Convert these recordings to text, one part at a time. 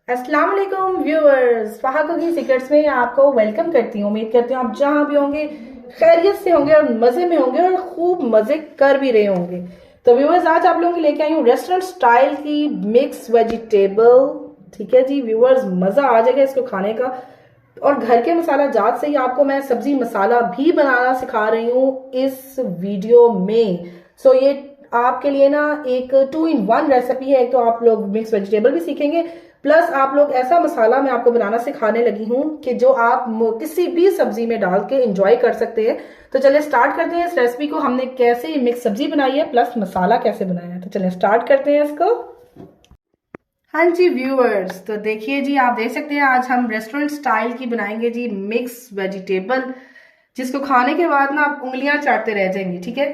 अस्सलाम वालेकुम viewers, फहा cooking secrets में आपको वेलकम करती हूँ। उम्मीद करती हूँ आप जहाँ भी होंगे खैरियत से होंगे और मजे में होंगे और खूब मजे कर भी रहे होंगे। तो व्यूअर्स, आज आप लोगों के लेके आई हूँ रेस्टोरेंट स्टाइल की मिक्स वेजिटेबल। ठीक है जी व्यूअर्स, मजा आ जाएगा इसको खाने का। और घर के मसाला जात से ही आपको मैं सब्जी मसाला भी बनाना सिखा रही हूँ इस वीडियो में। सो ये आपके लिए ना एक 2 in 1 रेसिपी है। एक तो आप लोग मिक्स वेजिटेबल भी सीखेंगे, प्लस आप लोग ऐसा मसाला मैं आपको बनाना सिखाने लगी हूँ कि जो आप किसी भी सब्जी में डाल के एंजॉय कर सकते हैं। तो चलिए स्टार्ट करते हैं इस रेसिपी को। हमने कैसे मिक्स सब्जी बनाई है प्लस मसाला कैसे बनाया है, तो चलिए स्टार्ट करते हैं इसको। हाँ जी व्यूअर्स, तो देखिए जी, आप देख सकते हैं आज हम रेस्टोरेंट स्टाइल की बनाएंगे जी मिक्स वेजिटेबल, जिसको खाने के बाद ना आप उंगलियां चाटते रह जाएंगे। ठीक है,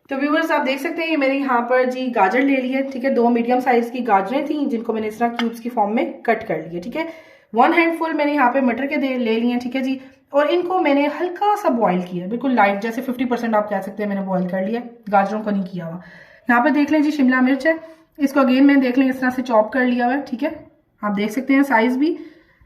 तो व्यूअर्स आप देख सकते हैं ये मैंने यहाँ पर जी गाजर ले ली है। ठीक है, 2 मीडियम साइज की गाजरें थी जिनको मैंने इस तरह क्यूब्स की फॉर्म में कट कर लिया। ठीक है, 1 हैंडफुल मैंने यहाँ पे मटर के ले लिए। ठीक है जी, और इनको मैंने हल्का सा बॉईल किया, बिल्कुल लाइट, जैसे 50% आप कह सकते हैं मैंने बॉईल कर लिया, गाजरों को नहीं किया हुआ। यहाँ पे देख लें जी शिमला मिर्च है, इसको अगेन मैंने देख लें इस तरह से चॉप कर लिया हुआ है। ठीक है, आप देख सकते हैं साइज भी।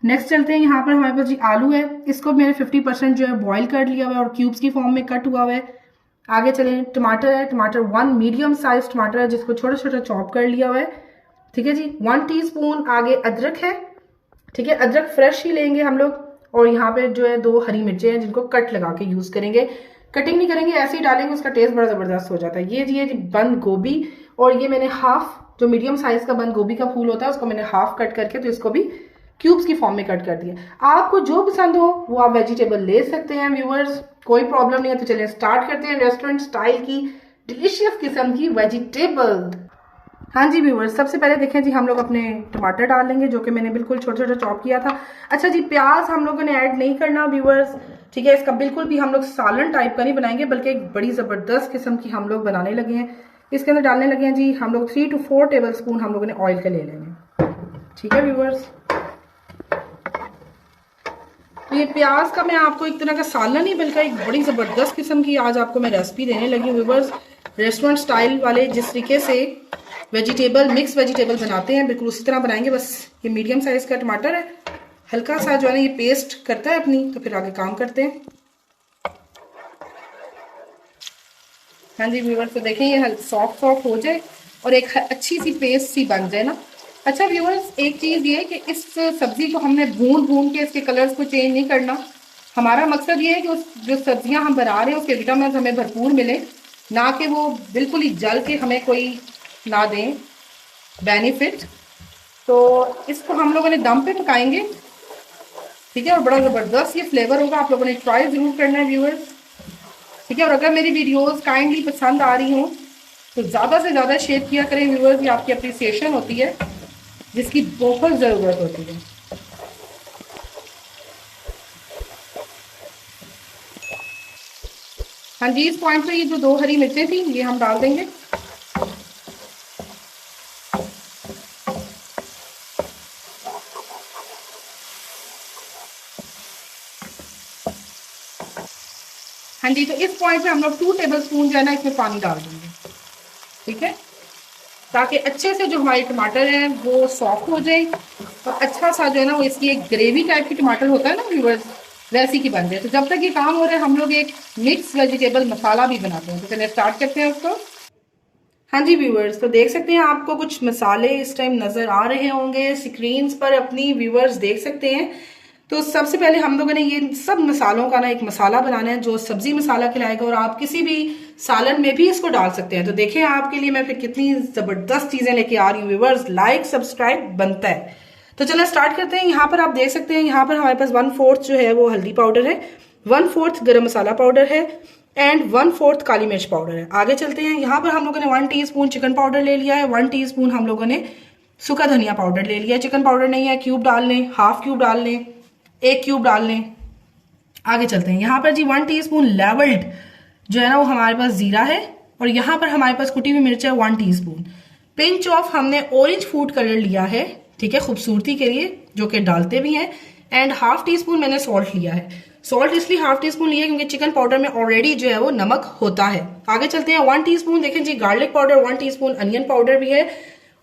नेक्स्ट चलते हैं, यहाँ पर हमारे पास जी आलू है, इसको मैंने 50% जो है बॉईल कर लिया हुआ है और क्यूब्स की फॉर्म में कट हुआ हुआ है। आगे चलें, टमाटर है, टमाटर 1 मीडियम साइज टमाटर है जिसको छोटा छोटा चॉप कर लिया हुआ है। ठीक है जी, 1 टीस्पून आगे अदरक है। ठीक है, अदरक फ्रेश ही लेंगे हम लोग। और यहाँ पे जो है 2 हरी मिर्चें हैं जिनको कट लगा के यूज करेंगे, कटिंग नहीं करेंगे, ऐसे ही डालेंगे, उसका टेस्ट बड़ा जबरदस्त हो जाता है। ये जी बंद गोभी, और ये मैंने हाफ, जो मीडियम साइज का बंद गोभी का फूल होता है उसको मैंने हाफ कट करके, तो इसको भी क्यूब्स की फॉर्म में कट कर दिया। आपको जो पसंद हो वो आप वेजिटेबल ले सकते हैं व्यूअर्स, कोई प्रॉब्लम नहीं है। तो चलिए स्टार्ट करते हैं रेस्टोरेंट स्टाइल की डिलीशियस किस्म की वेजिटेबल। हाँ जी व्यूअर्स, सबसे पहले देखें जी हम लोग अपने टमाटर डाल लेंगे जो कि मैंने बिल्कुल छोटा छोटा चॉप किया था। अच्छा जी, प्याज हम लोगों ने ऐड नहीं करना व्यूअर्स। ठीक है, इसका बिल्कुल भी हम लोग सालन टाइप का नहीं बनाएंगे, बल्कि एक बड़ी ज़बरदस्त किस्म की हम लोग बनाने लगे हैं। इसके अंदर डालने लगे हैं जी हम लोग 3 to 4 टेबल स्पून हम लोगों ने ऑयल के ले लेंगे। ठीक है व्यूअर्स, तो ये प्याज का मैं आपको एक तरह का सालन नहीं बल्कि एक बड़ी ज़बरदस्त किस्म की आज आपको मैं रेसिपी देने लगी हूँ व्यूअर्स। रेस्टोरेंट स्टाइल वाले जिस तरीके से वेजिटेबल मिक्स वेजिटेबल बनाते हैं बिल्कुल उसी तरह बनाएंगे। बस ये मीडियम साइज का टमाटर है, हल्का सा जो है ना ये पेस्ट करता है अपनी, तो फिर आगे काम करते हैं। हाँ जी व्यूअर्स, तो देखें ये सॉफ्ट सॉफ्ट हो जाए और एक अच्छी सी पेस्ट सी बन जाए ना। अच्छा व्यूअर्स, एक चीज़ ये है कि इस सब्जी को हमने भून भून के इसके कलर्स को चेंज नहीं करना। हमारा मकसद ये है कि उस जो सब्जियां हम बना रहे हैं उसके विटामिन हमें भरपूर मिले, ना कि वो बिल्कुल ही जल के हमें कोई ना दें बेनिफिट। तो इसको हम लोगों ने दम पे पकाएंगे। ठीक है, और बड़ा ज़बरदस्त ये फ्लेवर होगा, आप लोगों ने ट्राई ज़रूर करना है व्यूअर्स। ठीक है, और अगर मेरी वीडियोस काइंडली पसंद आ रही हों तो ज़्यादा से ज़्यादा शेयर किया करें व्यूअर्स, ये आपकी अप्रिसिएशन होती है जिसकी बहुत ज़रूरत होती है। हाँ जी, इस पॉइंट पे ये जो 2 हरी मिर्चें थी ये हम डाल देंगे। हाँ जी, तो इस पॉइंट पे हम लोग 2 टेबल स्पून जो है ना इसमें पानी डाल देंगे। ठीक है, ताकि अच्छे से जो हमारे टमाटर हैं वो सॉफ्ट हो जाए और अच्छा सा जो है ना वो इसकी एक ग्रेवी टाइप की टमाटर होता है ना व्यूअर्स, वैसी की बन जाए। तो जब तक ये काम हो रहा है हम लोग एक मिक्स वेजिटेबल मसाला भी बनाते हैं, तो चलिए स्टार्ट करते हैं उसको। हाँ जी व्यूअर्स, तो देख सकते हैं आपको कुछ मसाले इस टाइम नजर आ रहे होंगे स्क्रीन पर, अपनी व्यूअर्स देख सकते हैं। तो सबसे पहले हम लोगों ने ये सब मसालों का ना एक मसाला बनाना है जो सब्जी मसाला खिलाएगा, और आप किसी भी सालन में भी इसको डाल सकते हैं। तो देखें आपके लिए मैं फिर कितनी जबरदस्त चीजें लेके आ रही हूँ व्यूअर्स, लाइक सब्सक्राइब बनता है। तो चलो स्टार्ट करते हैं। यहाँ पर आप देख सकते हैं यहाँ पर हमारे पास 1/4 जो है वो हल्दी पाउडर है, 1/4 गरम मसाला पाउडर है एंड 1/4 काली मिर्च पाउडर है। आगे चलते हैं, यहाँ पर हम लोगों ने 1 टीस्पून चिकन पाउडर ले लिया है, 1 टीस्पून हम लोगों ने सूखा धनिया पाउडर ले लिया है। चिकन पाउडर नहीं है, क्यूब डाल लें, हाफ क्यूब डाल लें, 1 क्यूब डाल लें। आगे चलते हैं, यहाँ पर जी 1 टीस्पून लेवल्ड जो है ना वो हमारे पास जीरा है, और यहाँ पर हमारे पास कुटी हुई मिर्च है 1 टीस्पून। पिंच ऑफ हमने ऑरेंज फूड कलर लिया है, ठीक है, खूबसूरती के लिए, जो कि डालते भी हैं। एंड हाफ टी स्पून मैंने सॉल्ट लिया है। सॉल्ट इसलिए हाफ टी स्पून लिया क्योंकि चिकन पाउडर में ऑलरेडी जो है वो नमक होता है। आगे चलते हैं, 1 टीस्पून देखें जी garlic powder, 1 teaspoon onion powder भी है,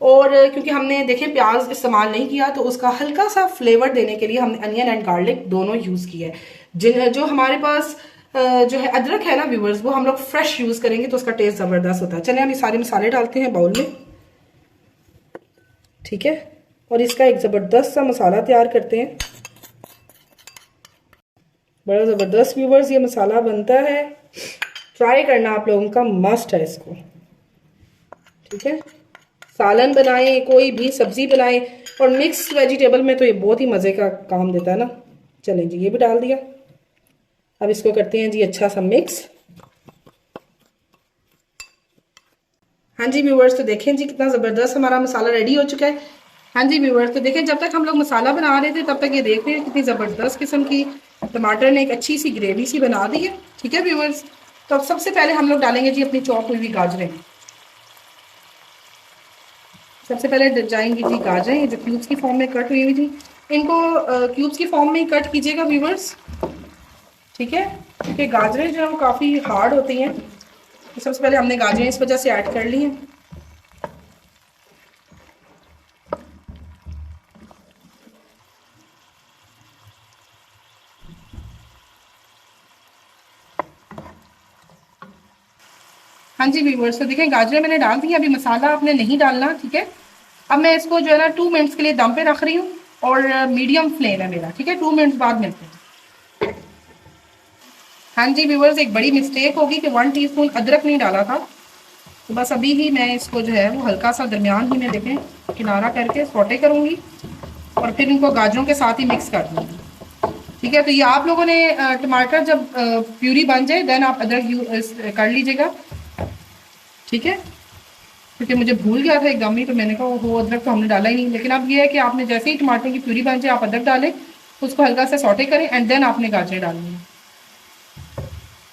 और क्योंकि हमने देखें प्याज इस्तेमाल नहीं किया तो उसका हल्का सा फ्लेवर देने के लिए हमने अनियन एंड गार्लिक दोनों यूज़ किया है। जो हमारे पास जो है अदरक है ना व्यूवर्स, वो हम लोग फ्रेश यूज़ करेंगे तो उसका टेस्ट ज़बरदस्त होता है। चलिए हम ये सारे मसाले डालते हैं बाउल में, ठीक है, और इसका एक ज़बरदस्त सा मसाला तैयार करते हैं। बड़ा ज़बरदस्त व्यूवर्स ये मसाला बनता है, ट्राई करना आप लोगों का मस्ट है इसको, ठीक है। सालन बनाएं, कोई भी सब्जी बनाएं, और मिक्स वेजिटेबल में तो ये बहुत ही मज़े का काम देता है ना। चलें जी, ये भी डाल दिया। अब इसको करते हैं जी अच्छा सा मिक्स। हाँ जी व्यूवर्स, तो देखें जी कितना ज़बरदस्त हमारा मसाला रेडी हो चुका है। हाँ जी व्यूवर्स, तो देखें जब तक हम लोग मसाला बना रहे थे तब तक ये देख रहे हैं कितनी ज़बरदस्त किस्म की टमाटर ने एक अच्छी सी ग्रेवी सी बना दी है, ठीक है व्यूवर्स। तो अब सबसे पहले हम लोग डालेंगे जी अपनी चॉप हुई हुई गाजरें। सबसे पहले जाएंगी जी गाजरें, जो क्यूब्स की फॉर्म में कट हुई हुई थी, इनको क्यूब्स की फॉर्म में ही कट कीजिएगा व्यूवर्स, ठीक है, क्योंकि गाजरें जो है वो काफ़ी हार्ड होती हैं। तो सबसे पहले हमने गाजरें इस वजह से ऐड कर ली हैं। हाँ जी व्यूवर्स, तो देखें गाजरें मैंने डाल दी, अभी मसाला आपने नहीं डालना, ठीक है। अब मैं इसको जो है ना 2 मिनट्स के लिए दम पे रख रही हूँ, और मीडियम फ्लेम है मेरा, ठीक है। 2 मिनट्स बाद मिलते हैं। हाँ जी व्यूवर्स, एक बड़ी मिस्टेक होगी कि 1 टीस्पून अदरक नहीं डाला था, तो बस अभी ही मैं इसको जो है वो हल्का सा दरमियान ही में देखें किनारा करके सौटे करूँगी, और फिर इनको गाजरों के साथ ही मिक्स कर दूँगी, ठीक है। तो ये आप लोगों ने टमाटर जब प्यूरी बन जाए देन आप अदरक कर लीजिएगा, ठीक है, क्योंकि मुझे भूल गया था एकदम ही, तो मैंने कहा वो अदरक तो हमने डाला ही नहीं। लेकिन अब ये है कि आपने जैसे ही टमाटर की प्यूरी बन जाए आप अदरक डालें, उसको हल्का सा सौटे करें एंड देन आपने गाजरें डालनी है।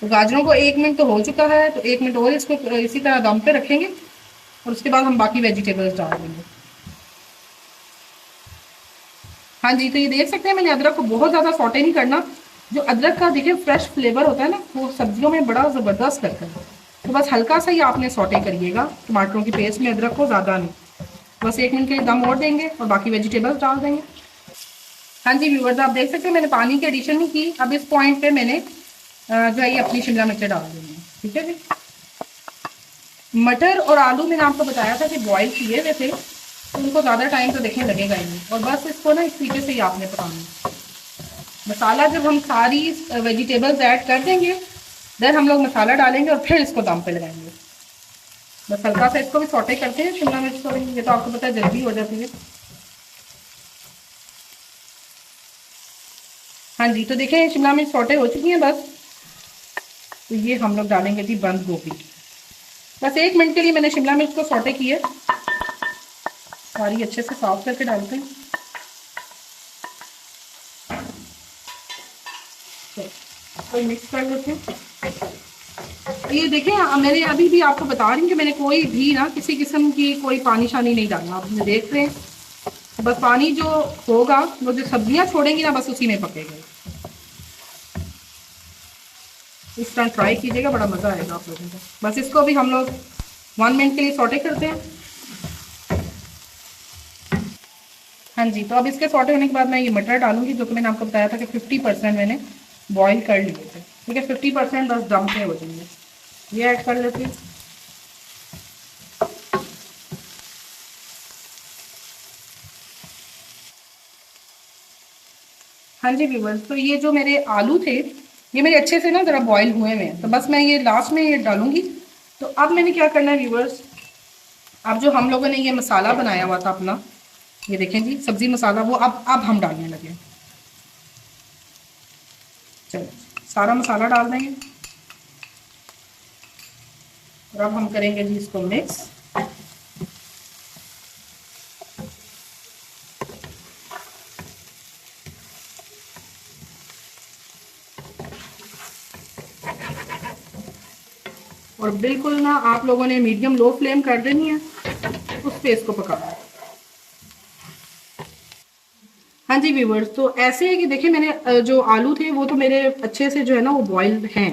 तो गाजरों को 1 मिनट तो हो चुका है, तो 1 मिनट और इसको इसी तरह दम पे रखेंगे, और उसके बाद हम बाकी वेजिटेबल्स डाल देंगे। हाँ जी, तो ये देख सकते हैं मैंने अदरक को बहुत ज़्यादा सौटे नहीं करना। जो अदरक का देखिए फ्रेश फ्लेवर होता है ना, वो सब्जियों में बड़ा ज़बरदस्त करता है। तो बस हल्का सा ही आपने सौटे करिएगा टमाटरों की पेस्ट में, अदरक को ज़्यादा नहीं। बस 1 मिनट के लिए दम और देंगे और बाकी वेजिटेबल्स डाल देंगे। हाँ जी व्यूवर्स, आप देख सकते हैं मैंने पानी की एडिशन नहीं की। अब इस पॉइंट पे मैंने जो है ये अपनी शिमला मिर्च डाल देंगे, ठीक है जी। मटर और आलू मैंने आपको बताया था कि बॉईल किए हुए थे, तो उनको ज़्यादा टाइम तो देखने लगेगा ही नहीं, और बस इसको ना इस तरीके से ही आपने पकाना। मसाला जब हम सारी वेजिटेबल्स ऐड कर देंगे देन हम लोग मसाला डालेंगे और फिर इसको दम पे लगाएंगे। बस हल्का सा इसको भी सौटे करते हैं शिमला मिर्च को, ये तो आपको पता है जल्दी हो जाती है। हाँ जी, तो देखें शिमला मिर्च सौटे हो चुकी हैं बस। तो ये हम लोग डालेंगे जी बंद गोभी। बस 1 मिनट के लिए मैंने शिमला मिर्च को सौटे किए, सारी अच्छे से साफ करके डालते हैं। तो मिक्स कर लेते हैं। ये देखें मैंने अभी भी आपको बता रही हूँ कि मैंने कोई भी ना किसी किस्म की कोई पानी शानी नहीं डालना। आप देख रहे हैं, बस पानी जो होगा वो जो सब्जियां छोड़ेंगी ना बस उसी में पकेगा। इस तरह ट्राई कीजिएगा, बड़ा मज़ा आएगा आप लोगों को। बस इसको भी हम लोग 1 मिनट के लिए सौटे करते हैं। हाँ जी, तो अब इसके सौटे होने के बाद मैं ये मटर डालूंगी, जो कि मैंने आपको बताया था कि 50% मैंने बॉईल कर लिए थे, ठीक है। 50% बस दम पे हो जाएंगे। ये ऐड कर लेते हैं। हाँ जी व्यूवर्स, तो ये जो मेरे आलू थे ये मेरे अच्छे से ना ज़रा बॉईल हुए हुए हैं, तो बस मैं ये लास्ट में ये डालूंगी। तो अब मैंने क्या करना है व्यूवर्स, अब जो हम लोगों ने ये मसाला बनाया हुआ था अपना, ये देखें जी सब्जी मसाला, वो अब हम डालने लगे। चलो सारा मसाला डाल देंगे और अब हम करेंगे जी इसको मिक्स। और बिल्कुल ना आप लोगों ने मीडियम लो फ्लेम कर देनी है, उस पे इसको पकाना है। हाँ जी व्यूवर्स, तो ऐसे है कि देखिए मैंने जो आलू थे वो तो मेरे अच्छे से जो है ना वो बॉइल्ड हैं,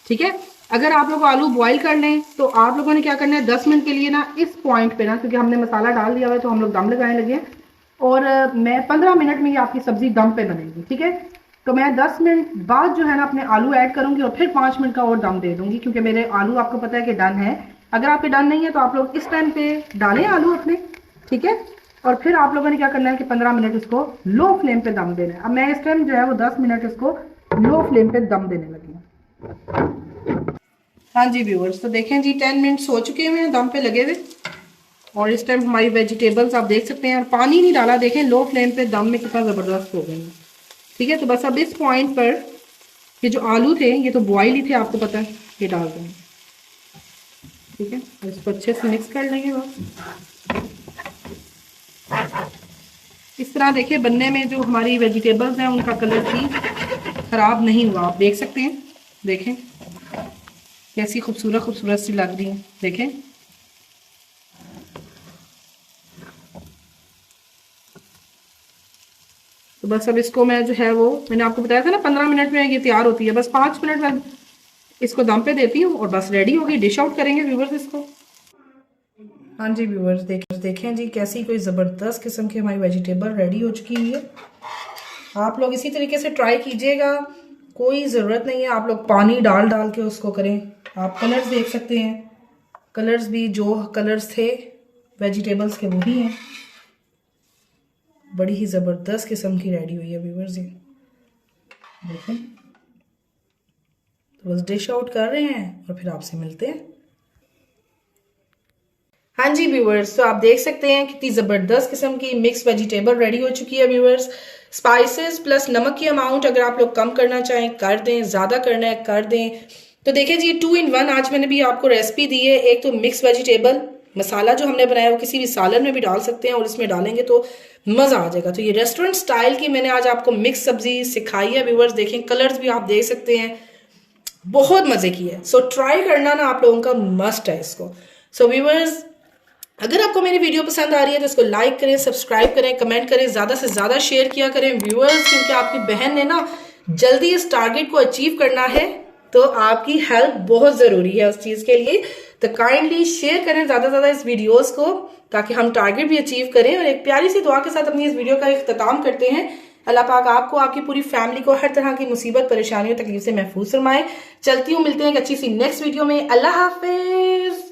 ठीक है। अगर आप लोग आलू बॉईल कर लें तो आप लोगों ने क्या करना है, 10 मिनट के लिए ना इस पॉइंट पे ना, क्योंकि हमने मसाला डाल दिया हुआ है तो हम लोग दम लगाने लगे हैं, और मैं 15 मिनट में ये आपकी सब्जी दम पे बनेगी, ठीक है। तो मैं 10 मिनट बाद जो है ना अपने आलू ऐड करूंगी और फिर 5 मिनट का और दम दे दूंगी, क्योंकि मेरे आलू आपको पता है कि डन है। अगर आपके डन नहीं है तो आप लोग इस टाइम पे डालें आलू अपने, ठीक है। और फिर आप लोगों ने क्या करना है कि 15 मिनट इसको लो फ्लेम पे दम देना है। अब मैं इस टाइम जो है वो 10 मिनट इसको लो फ्लेम पे दम देने लगी हूँ। हाँ जी व्यूअर्स, तो देखें जी 10 मिनट्स हो चुके हुए हैं दम पे लगे हुए, और इस टाइम हमारी वेजिटेबल्स आप देख सकते हैं, और पानी नहीं डाला, देखें लो फ्लेम पे दम में कितना ज़बरदस्त हो गए हैं, ठीक है। तो बस अब इस पॉइंट पर ये जो आलू थे ये तो बॉयल ही थे, आपको पता है, ये डाल देंगे, ठीक है। इसको अच्छे से मिक्स कर लेंगे बस इस तरह। देखिए बनने में जो हमारी वेजिटेबल्स हैं उनका कलर भी ख़राब नहीं हुआ, आप देख सकते हैं, देखें कैसी खूबसूरत खूबसूरत सी लग रही है, देखें। तो बस अब इसको मैं जो है वो, मैंने आपको बताया था ना 15 मिनट में ये तैयार होती है, बस 5 मिनट में इसको दम पे देती हूँ और बस रेडी हो गई, डिश आउट करेंगे व्यूवर्स इसको। हाँ जी व्यूवर्स, देखें जी कैसी कोई ज़बरदस्त किस्म की हमारी वेजिटेबल रेडी हो चुकी हुई है। आप लोग इसी तरीके से ट्राई कीजिएगा, कोई ज़रूरत नहीं है आप लोग पानी डाल डाल के उसको करें। आप कलर्स देख सकते हैं, कलर्स भी जो कलर्स थे वेजिटेबल्स के वही हैं। बड़ी ही ज़बरदस्त किस्म की रेडी हुई है व्यूवर्स, ये देखें। तो बस डिश आउट कर रहे हैं और फिर आपसे मिलते हैं। हाँ जी व्यूवर्स, तो आप देख सकते हैं कितनी ज़बरदस्त किस्म की मिक्स वेजिटेबल रेडी हो चुकी है व्यूवर्स। स्पाइसेस प्लस नमक की अमाउंट अगर आप लोग कम करना चाहें कर दें, ज़्यादा करना है कर दें। तो देखिए जी 2 in 1 आज मैंने भी आपको रेसिपी दी है। एक तो मिक्स वेजिटेबल मसाला जो हमने बनाया वो किसी भी सालन में भी डाल सकते हैं, और इसमें डालेंगे तो मज़ा आ जाएगा। तो ये रेस्टोरेंट स्टाइल की मैंने आज आपको मिक्स सब्जी सिखाई है व्यूवर्स। देखें कलर्स भी आप देख सकते हैं, बहुत मज़े की है। सो ट्राई करना ना आप लोगों का मस्ट है इसको। सो व्यूवर्स, अगर आपको मेरी वीडियो पसंद आ रही है तो इसको लाइक करें, सब्सक्राइब करें, कमेंट करें, ज़्यादा से ज़्यादा शेयर किया करें व्यूअर्स, क्योंकि आपकी बहन ने ना जल्दी इस टारगेट को अचीव करना है, तो आपकी हेल्प बहुत ज़रूरी है उस चीज़ के लिए। तो काइंडली शेयर करें ज़्यादा से ज़्यादा इस वीडियोज़ को, ताकि हम टारगेट भी अचीव करें। और एक प्यारी सी दुआ के साथ अपनी इस वीडियो का इख्तिताम करते हैं। अल्लाह पाक आपको, आपकी पूरी फैमिली को हर तरह की मुसीबत, परेशानियों, तकलीफ से महफूज फरमाए। चलती हूँ, मिलते हैं एक अच्छी सी नेक्स्ट वीडियो में। अल्लाह हाफिज।